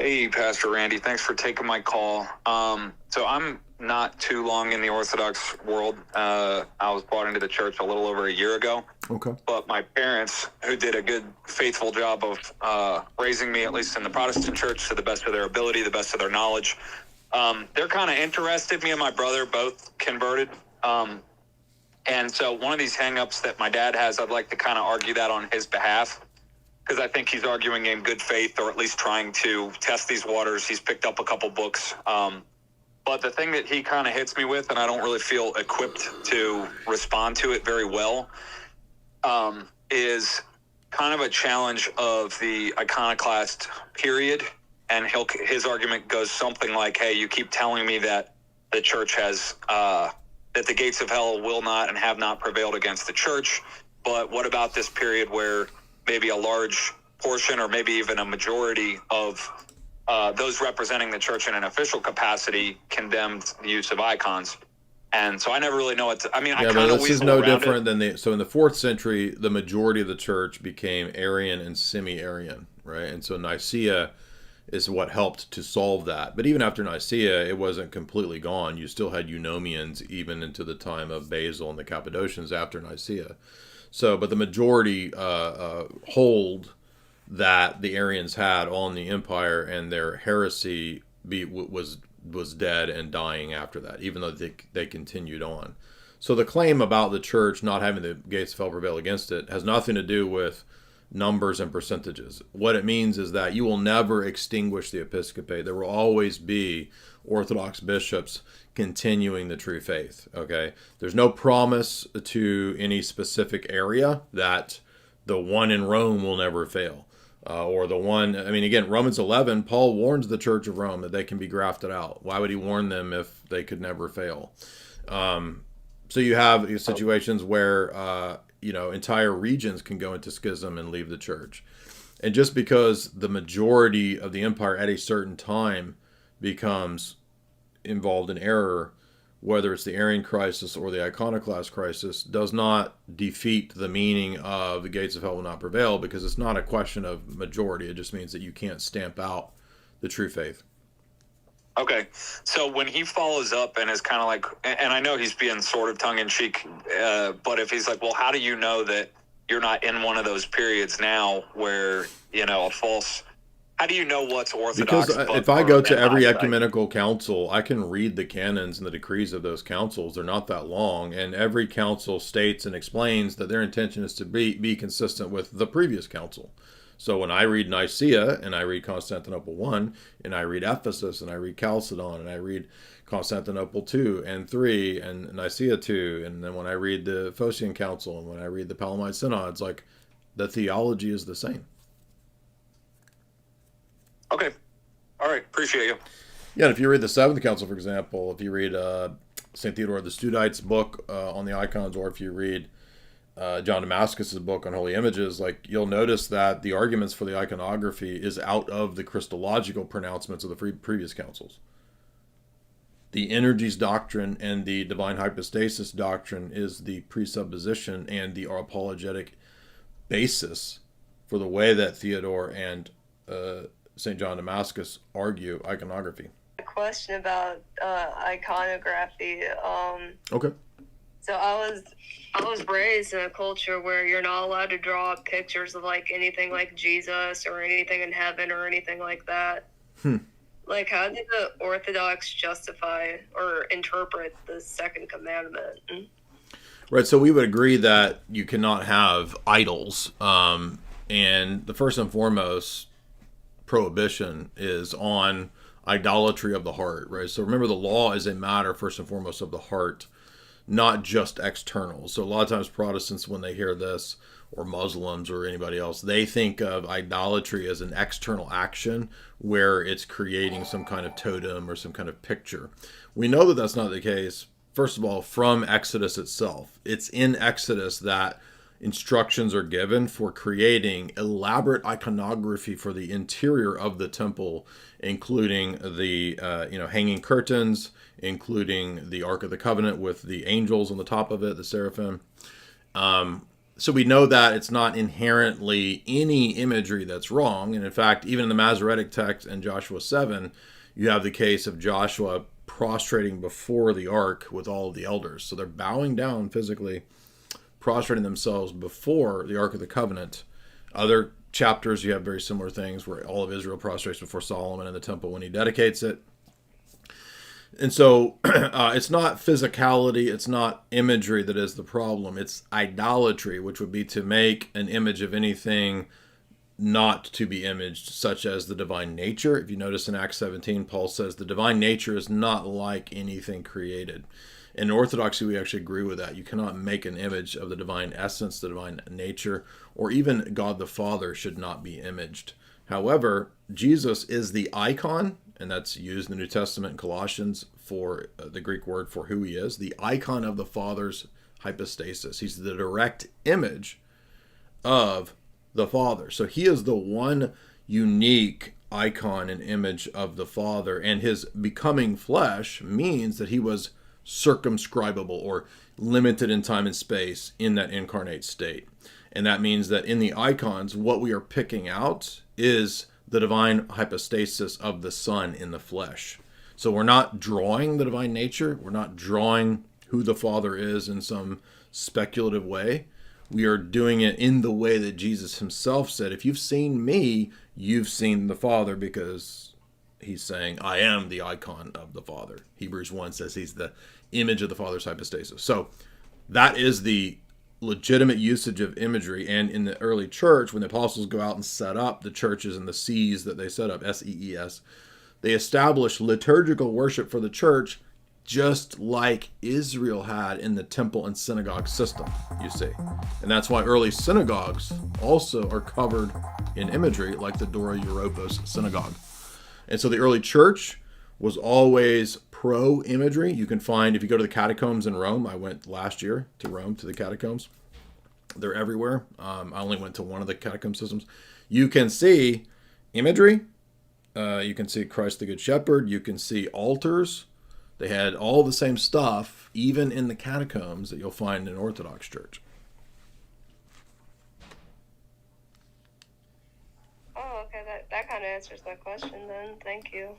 Hey, Pastor Randy, thanks for taking my call. So I'm not too long in the Orthodox world. I was brought into the church a little over a year ago. Okay. But my parents, who did a good, faithful job of raising me, at least in the Protestant church, to the best of their ability, the best of their knowledge, they're kind of interested. Me and my brother both converted. And so one of these hang-ups that my dad has, I'd like to kind of argue that on his behalf, because I think he's arguing in good faith, or at least trying to test these waters. He's picked up a couple books. But the thing that he kind of hits me with, and I don't really feel equipped to respond to it very well, is kind of a challenge of the iconoclast period. And his argument goes something like, hey, you keep telling me that the church has, that the gates of hell will not and have not prevailed against the church. But what about this period where maybe a large portion, or maybe even a majority of those representing the church in an official capacity, condemned the use of icons? And so I never really know what to, I mean, I Yeah, kind but of this is weasel no around different it. than so in the fourth century, the majority of the church became Arian and semi-Arian, right? And so Nicaea is what helped to solve that. But even after Nicaea, it wasn't completely gone. You still had Eunomians even into the time of Basil and the Cappadocians after Nicaea. So, but the majority hold that the Arians had on the empire, and their heresy was dead and dying after that, even though they continued on. So the claim about the church not having the gates of hell prevail against it has nothing to do with numbers and percentages. What it means is that you will never extinguish the episcopate. There will always be Orthodox bishops continuing the true faith. Okay, there's no promise to any specific area that the one in Rome will never fail. Or the one, I mean, again, Romans 11, Paul warns the church of Rome that they can be grafted out. Why would he warn them if they could never fail? So you have these situations where, entire regions can go into schism and leave the church. And just because the majority of the empire at a certain time becomes involved in error, whether it's the Arian crisis or the Iconoclast crisis, does not defeat the meaning of the gates of hell will not prevail, because it's not a question of majority. It just means that you can't stamp out the true faith. Okay, so when he follows up and is kind of like, and I know he's being sort of tongue-in-cheek, but if he's like, well, how do you know that you're not in one of those periods now where, a false, how do you know what's orthodox? Because if I go to every ecumenical council, I can read the canons and the decrees of those councils. They're not that long, and every council states and explains that their intention is to be consistent with the previous council. So when I read Nicaea, and I read Constantinople 1, and I read Ephesus, and I read Chalcedon, and I read Constantinople 2 and 3, and Nicaea 2, and then when I read the Phocian Council, and when I read the Palamite Synods, like, the theology is the same. Okay. All right. Appreciate you. Yeah, and if you read the Seventh Council, for example, if you read St. Theodore of the Studite's book on the icons, or if you read John Damascus's book on holy images, like, you'll notice that the arguments for the iconography is out of the Christological pronouncements of the previous councils. The energies doctrine and the divine hypostasis doctrine is the presupposition and the apologetic basis for the way that Theodore and St. John Damascus argue iconography. A question about iconography. Okay. So I was raised in a culture where you're not allowed to draw pictures of like anything like Jesus or anything in heaven or anything like that. Like, how did the Orthodox justify or interpret the second commandment? Right, so we would agree that you cannot have idols, and the first and foremost prohibition is on idolatry of the heart, right? So remember, the law is a matter first and foremost of the heart, not just external. So a lot of times Protestants, when they hear this, or Muslims or anybody else, they think of idolatry as an external action where it's creating some kind of totem or some kind of picture. We know that that's not the case, first of all, from Exodus itself. It's in Exodus that instructions are given for creating elaborate iconography for the interior of the temple, including the hanging curtains, including the Ark of the Covenant with the angels on the top of it, the seraphim. So we know that it's not inherently any imagery that's wrong. And in fact, even in the Masoretic text in Joshua 7, you have the case of Joshua prostrating before the ark with all of the elders. So they're bowing down physically, prostrating themselves before the Ark of the Covenant. Other chapters, you have very similar things where all of Israel prostrates before Solomon in the temple when he dedicates it. And so it's not physicality, it's not imagery that is the problem. It's idolatry, which would be to make an image of anything not to be imaged, such as the divine nature. If you notice in Acts 17, Paul says the divine nature is not like anything created. In Orthodoxy, we actually agree with that. You cannot make an image of the divine essence, the divine nature, or even God the Father should not be imaged. However, Jesus is the icon, and that's used in the New Testament in Colossians for the Greek word for who he is, the icon of the Father's hypostasis. He's the direct image of the Father. So he is the one unique icon and image of the Father, and his becoming flesh means that he was circumscribable or limited in time and space in that incarnate state. And that means that in the icons, what we are picking out is the divine hypostasis of the Son in the flesh. So we're not drawing the divine nature. We're not drawing who the Father is in some speculative way. We are doing it in the way that Jesus himself said, if you've seen me, you've seen the Father, because he's saying, I am the icon of the Father. Hebrews 1 says he's the image of the Father's hypostasis. So that is the legitimate usage of imagery. And in the early church, when the apostles go out and set up the churches and the C's that they set up, S-E-E-S, they established liturgical worship for the church just like Israel had in the temple and synagogue system, you see. And that's why early synagogues also are covered in imagery, like the Dora Europos synagogue. And so the early church was always pro-imagery. You can find, if you go to the catacombs in Rome, I went last year to Rome, to the catacombs. They're everywhere. I only went to one of the catacomb systems. You can see imagery. You can see Christ the Good Shepherd. You can see altars. They had all the same stuff, even in the catacombs, that you'll find in Orthodox Church. Oh, okay. That kind of answers my question then. Thank you.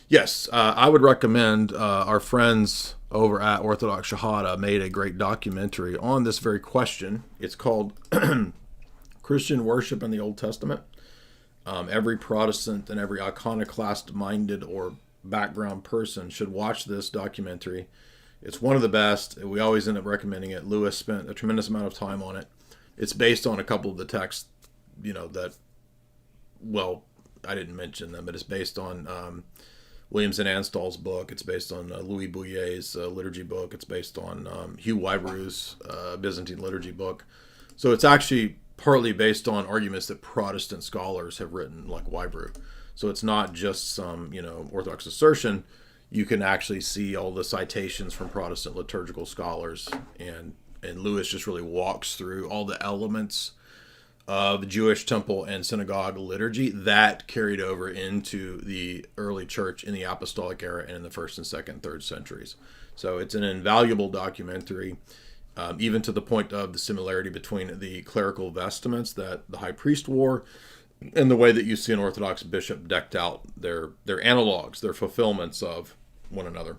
Yes, I would recommend our friends over at Orthodox Shahada made a great documentary on this very question. It's called Christian Worship in the Old Testament. Every Protestant and every iconoclast-minded or background person should watch this documentary. It's one of the best. We always end up recommending it. Lewis spent a tremendous amount of time on it. It's based on a couple of the texts, that, well, I didn't mention them, but it's based on Williams and Anstall's book. It's based on Louis Bouillet's liturgy book. It's based on Hugh Wybrew's Byzantine liturgy book. So it's actually partly based on arguments that Protestant scholars have written, like Wybrew. So it's not just some, Orthodox assertion. You can actually see all the citations from Protestant liturgical scholars, and Lewis just really walks through all the elements of Jewish temple and synagogue liturgy that carried over into the early church in the apostolic era and in the 1st and 2nd, 3rd centuries. So it's an invaluable documentary, even to the point of the similarity between the clerical vestments that the high priest wore and the way that you see an Orthodox bishop decked out. Their analogs, their fulfillments of one another.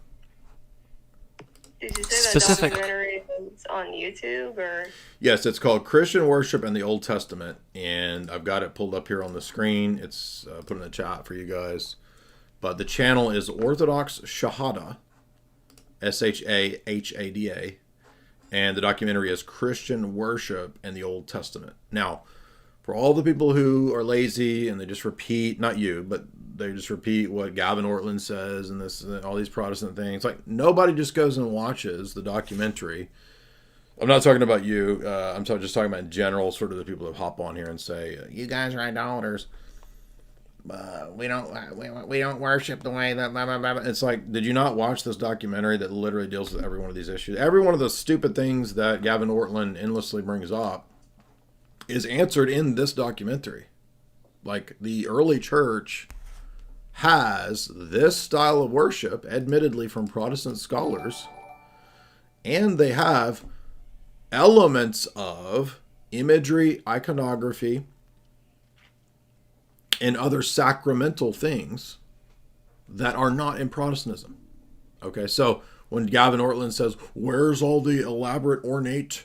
Did you say that documentary is on YouTube or? Yes, it's called Christian Worship in the Old Testament, and I've got it pulled up here on the screen. It's put in the chat for you guys. But the channel is Orthodox Shahada, Shahada, and the documentary is Christian Worship in the Old Testament. Now, for all the people who are lazy and they just repeat, not you, but they just repeat what Gavin Ortlund says and this, all these Protestant things. Like, nobody just goes and watches the documentary. I'm not talking about you. I'm just talking about in general, sort of the people that hop on here and say, you guys are idolaters. We don't worship the way that blah, blah, blah. It's like, did you not watch this documentary that literally deals with every one of these issues? Every one of the stupid things that Gavin Ortlund endlessly brings up is answered in this documentary. Like, the early church has this style of worship, admittedly from Protestant scholars, and they have elements of imagery, iconography, and other sacramental things that are not in Protestantism. Okay, so when Gavin Ortland says, where's all the elaborate, ornate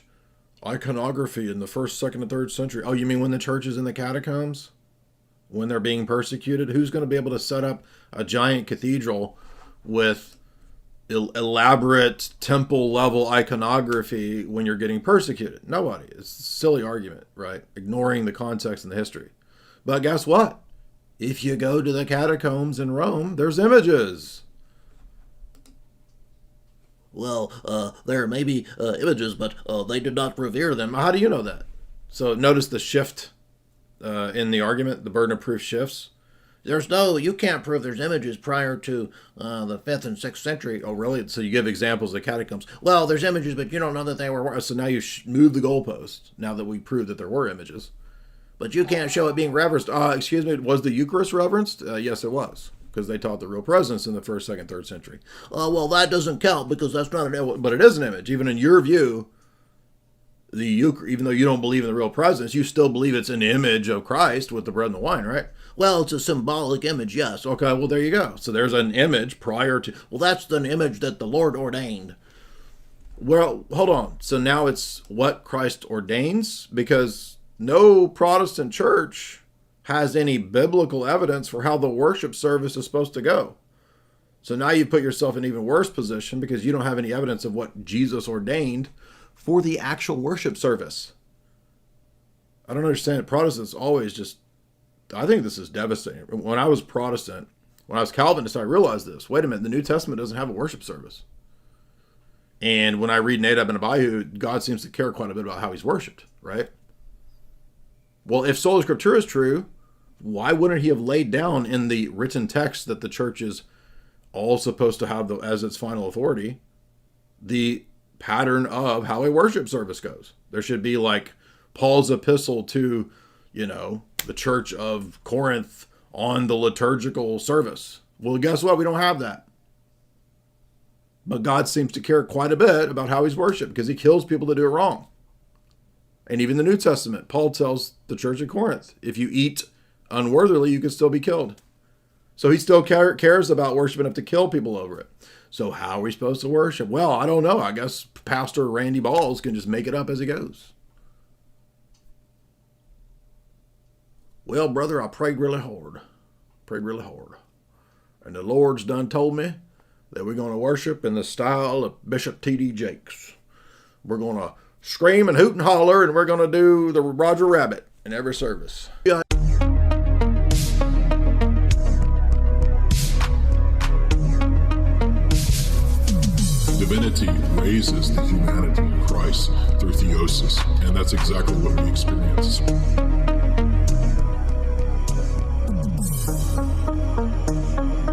iconography in the 1st, 2nd, and 3rd century? Oh, you mean when the church is in the catacombs? When they're being persecuted? Who's going to be able to set up a giant cathedral with elaborate temple-level iconography when you're getting persecuted? Nobody. It's a silly argument, right? Ignoring the context and the history. But guess what? If you go to the catacombs in Rome, there's images. Well, there may be images, but they did not revere them. How do you know that? So notice the shift in the argument, the burden of proof shifts. You can't prove there's images prior to the 5th and 6th century. Oh, really? So you give examples of the catacombs. Well, there's images, but you don't know that they were. So now you move the goalpost, now that we proved that there were images. But you can't show it being reverenced. Excuse me, was the Eucharist reverenced? Yes, it was, because they taught the real presence in the 1st, 2nd, 3rd century. Well, that doesn't count because that's not an image. But it is an image. Even in your view, the Eucharist, even though you don't believe in the real presence, you still believe it's an image of Christ with the bread and the wine, right? Well, it's a symbolic image, yes. Okay, well, there you go. So there's an image prior to... Well, that's an image that the Lord ordained. Well, hold on. So now it's what Christ ordains? Because no Protestant church has any biblical evidence for how the worship service is supposed to go. So now you put yourself in an even worse position because you don't have any evidence of what Jesus ordained for the actual worship service. I don't understand. Protestants always just... I think this is devastating. When I was Protestant, when I was Calvinist, I realized this. Wait a minute, the New Testament doesn't have a worship service. And when I read Nadab and Abihu, God seems to care quite a bit about how he's worshipped, right? Well, if Sola Scriptura is true, why wouldn't he have laid down in the written text that the church is all supposed to have as its final authority, the pattern of how a worship service goes? There should be like Paul's epistle to, the church of Corinth on the liturgical service. Well, guess what? We don't have that. But God seems to care quite a bit about how he's worshipped because he kills people that do it wrong. And even the New Testament, Paul tells the church of Corinth, if you eat unworthily, you can still be killed. So he still cares about worship enough to kill people over it. So how are we supposed to worship? Well, I don't know. I guess Pastor Randy Balls can just make it up as he goes. Well, brother, I prayed really hard. And the Lord's done told me that we're going to worship in the style of Bishop T.D. Jakes. We're going to scream and hoot and holler, and we're going to do the Roger Rabbit in every service. Yeah. Divinity raises the humanity in Christ through theosis, and that's exactly what we experience.